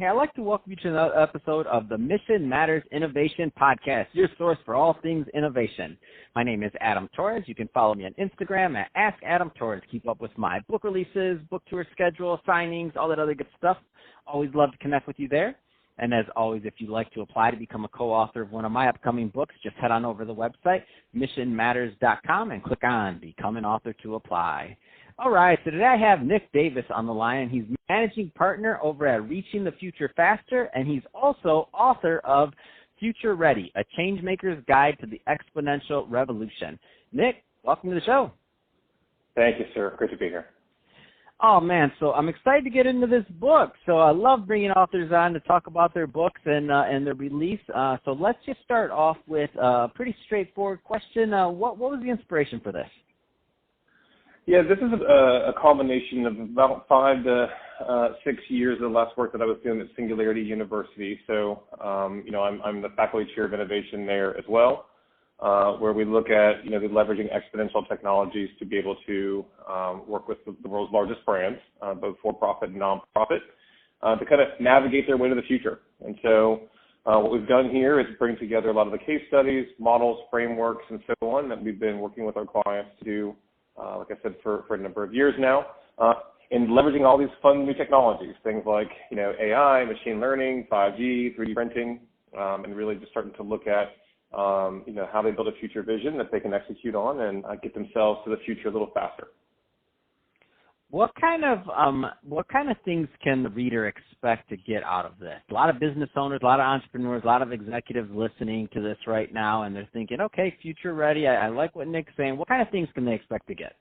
Hey, I'd like to welcome you to another episode of the Mission Matters Innovation Podcast, your source for all things innovation. My name is Adam Torres. You can follow me on Instagram at AskAdamTorres. Keep up with my book releases, book tour schedule, signings, all that other good stuff. Always love to connect with you there. And as always, if you'd like to apply to become a co-author of one of my upcoming books, just head on over to the website, missionmatters.com, and click on Become an Author to apply. All right, so today I have Nick Davis on the line. He's managing partner over at Reaching the Future Faster, and he's also author of Future Ready, a Changemaker's Guide to the Exponential Revolution. Nick, welcome to the show. Thank you, sir. Great to be here. Oh, man, so I'm excited to get into this book. So I love bringing authors on to talk about their books and their release. So let's just start off with a pretty straightforward question. What was the inspiration for this? Yeah, this is a combination of about 5 to 6 years of the last work that I was doing at Singularity University. So, I'm the faculty chair of innovation there as well, where we look at, the leveraging exponential technologies to be able to work with the world's largest brands, both for-profit and non-profit, to kind of navigate their way to the future. And so what we've done here is bring together a lot of the case studies, models, frameworks, and so on that we've been working with our clients to do, like I said, for a number of years now, in leveraging all these fun new technologies, things like, AI, machine learning, 5G, 3D printing, and really just starting to look at, how they build a future vision that they can execute on and get themselves to the future a little faster. What kind of things can the reader expect to get out of this? A lot of business owners, a lot of entrepreneurs, a lot of executives listening to this right now, and they're thinking, okay, future ready. I like what Nick's saying. What kind of things can they expect to get?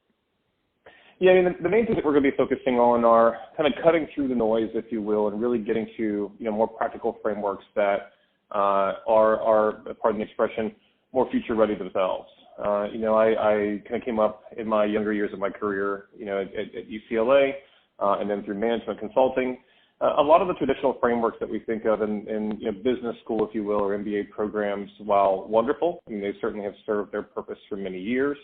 Yeah, the main things that we're going to be focusing on are kind of cutting through the noise, if you will, and really getting to more practical frameworks that are, pardon the expression, more future ready themselves. I kind of came up in my younger years of my career, at UCLA, and then through management consulting. A lot of the traditional frameworks that we think of in business school, if you will, or MBA programs, while wonderful, they certainly have served their purpose for many years,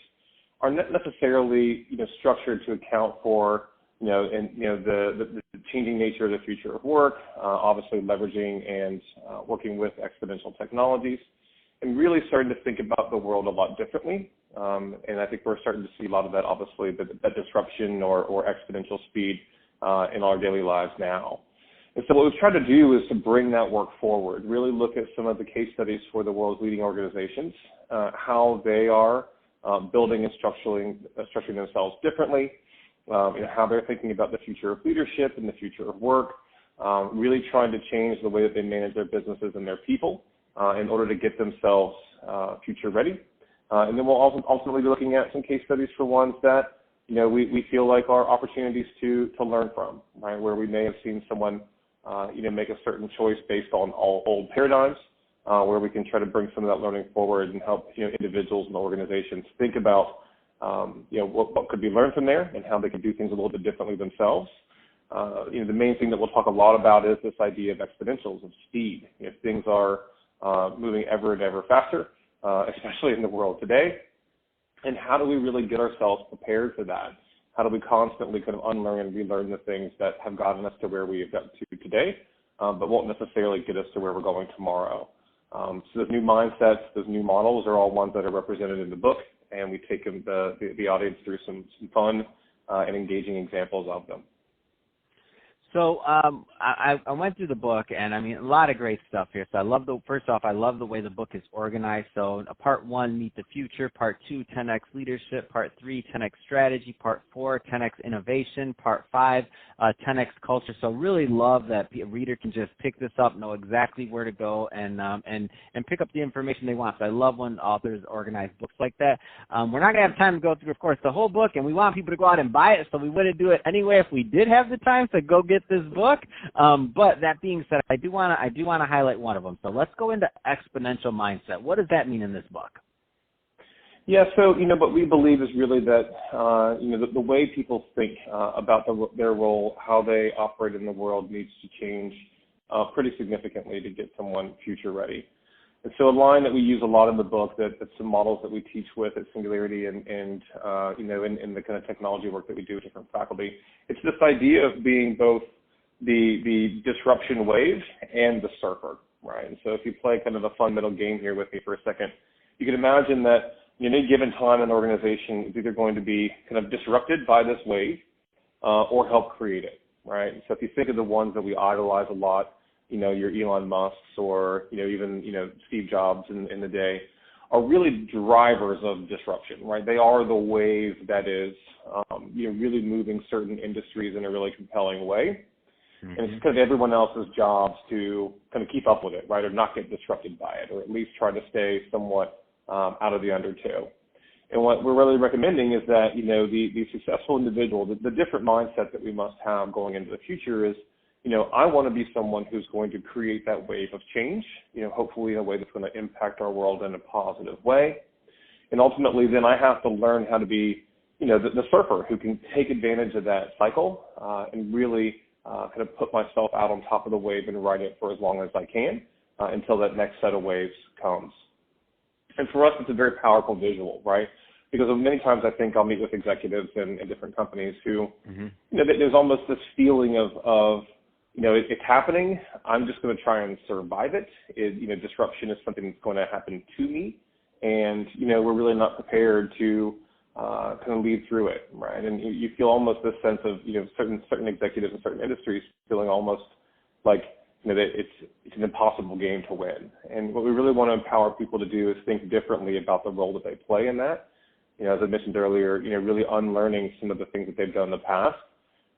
are not necessarily structured to account for the changing nature of the future of work, obviously leveraging and working with exponential technologies, and really starting to think about the world a lot differently. And I think we're starting to see a lot of that, obviously, that disruption or exponential speed in our daily lives now. And so what we've tried to do is to bring that work forward, really look at some of the case studies for the world's leading organizations, how they are building and structuring themselves differently, how they're thinking about the future of leadership and the future of work, really trying to change the way that they manage their businesses and their people in order to get themselves future ready. And then we'll also ultimately be looking at some case studies for ones that, we feel like are opportunities to learn from, right? Where we may have seen someone, make a certain choice based on all old paradigms, where we can try to bring some of that learning forward and help, individuals and organizations think about, what could be learned from there and how they can do things a little bit differently themselves. The main thing that we'll talk a lot about is this idea of exponentials, of speed. Things are moving ever and ever faster, especially in the world today. And how do we really get ourselves prepared for that? How do we constantly kind of unlearn and relearn the things that have gotten us to where we have gotten to today, but won't necessarily get us to where we're going tomorrow? So those new mindsets, those new models are all ones that are represented in the book, and we take the audience through some fun and engaging examples of them. So I went through the book, and a lot of great stuff here. So first off, I love the way the book is organized. So part 1, Meet the Future. Part 2, 10X Leadership. Part 3, 10X Strategy. Part 4, 10X Innovation. Part 5, 10X Culture. So really love that a reader can just pick this up, know exactly where to go, and pick up the information they want. So I love when authors organize books like that. We're not going to have time to go through, of course, the whole book, and we want people to go out and buy it, so we wouldn't do it anyway if we did have the time to go get this book. But that being said, I do want to highlight one of them. So let's go into exponential mindset. What does that mean in this book? Yeah, so what we believe is really that the way people think about their role, how they operate in the world, needs to change pretty significantly to get someone future ready. And so a line that we use a lot in the book, that's some models that we teach with at Singularity and in the kind of technology work that we do with different faculty. It's this idea of being both the disruption wave and the surfer, right? And so if you play kind of a fun middle game here with me for a second, you can imagine that in any given time an organization is either going to be kind of disrupted by this wave or help create it, right? So if you think of the ones that we idolize a lot, your Elon Musks or, even, Steve Jobs in the day, are really drivers of disruption, right? They are the wave that is, really moving certain industries in a really compelling way. Mm-hmm. And it's kind of everyone else's jobs to kind of keep up with it, right, or not get disrupted by it, or at least try to stay somewhat out of the undertow. And what we're really recommending is that, the successful individual, the different mindset that we must have going into the future is, I want to be someone who's going to create that wave of change, hopefully in a way that's going to impact our world in a positive way. And ultimately, then I have to learn how to be, the surfer who can take advantage of that cycle and really kind of put myself out on top of the wave and ride it for as long as I can until that next set of waves comes. And for us, it's a very powerful visual, right? Because many times I think I'll meet with executives in different companies who, there's almost this feeling of it's happening. I'm just going to try and survive it. Disruption is something that's going to happen to me. And, we're really not prepared to kind of lead through it, right? And you feel almost this sense of, certain executives in certain industries feeling almost like, that it's an impossible game to win. And what we really want to empower people to do is think differently about the role that they play in that. As I mentioned earlier, really unlearning some of the things that they've done in the past.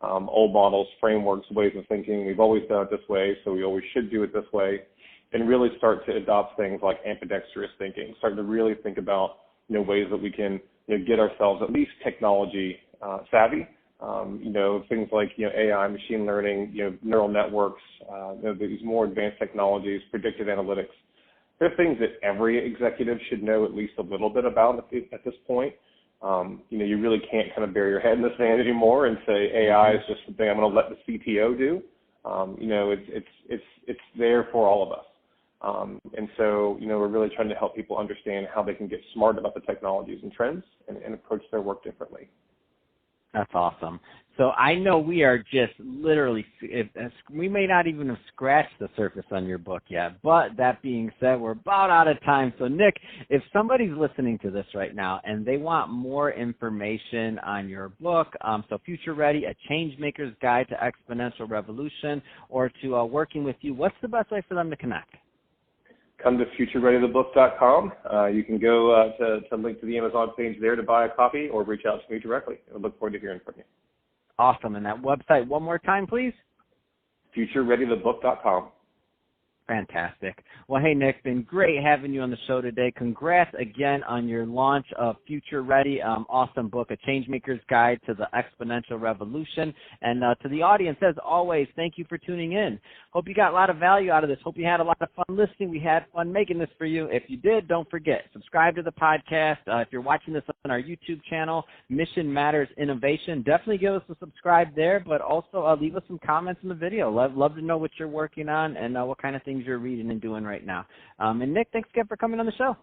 Old models, frameworks, ways of thinking. We've always done it this way, so we always should do it this way. And really start to adopt things like ambidextrous thinking, starting to really think about, ways that we can, get ourselves at least technology savvy. Things like, AI, machine learning, neural networks, these more advanced technologies, predictive analytics. They're things that every executive should know at least a little bit about at this point. You really can't kind of bury your head in the sand anymore and say AI is just something I'm going to let the CTO do. It's there for all of us. And so, we're really trying to help people understand how they can get smart about the technologies and trends and approach their work differently. That's awesome. So I know we are just literally, we may not even have scratched the surface on your book yet, but that being said, we're about out of time. So Nick, if somebody's listening to this right now and they want more information on your book, so Future Ready, A Changemaker's Guide to Exponential Revolution, or to working with you, what's the best way for them to connect? Come to futurereadythebook.com. You can go to link to the Amazon page there to buy a copy or reach out to me directly. I look forward to hearing from you. Awesome. And that website one more time, please? futurereadythebook.com. Fantastic. Well, hey, Nick, been great having you on the show today. Congrats again on your launch of Future Ready. Awesome book, A Changemaker's Guide to the Exponential Revolution. And to the audience, as always, thank you for tuning in. Hope you got a lot of value out of this. Hope you had a lot of fun listening. We had fun making this for you. If you did, don't forget, subscribe to the podcast. If you're watching this on our YouTube channel, Mission Matters Innovation, definitely give us a subscribe there, but also leave us some comments in the video. Love to know what you're working on and what kind of things you're reading and doing right now. And Nick, thanks again for coming on the show.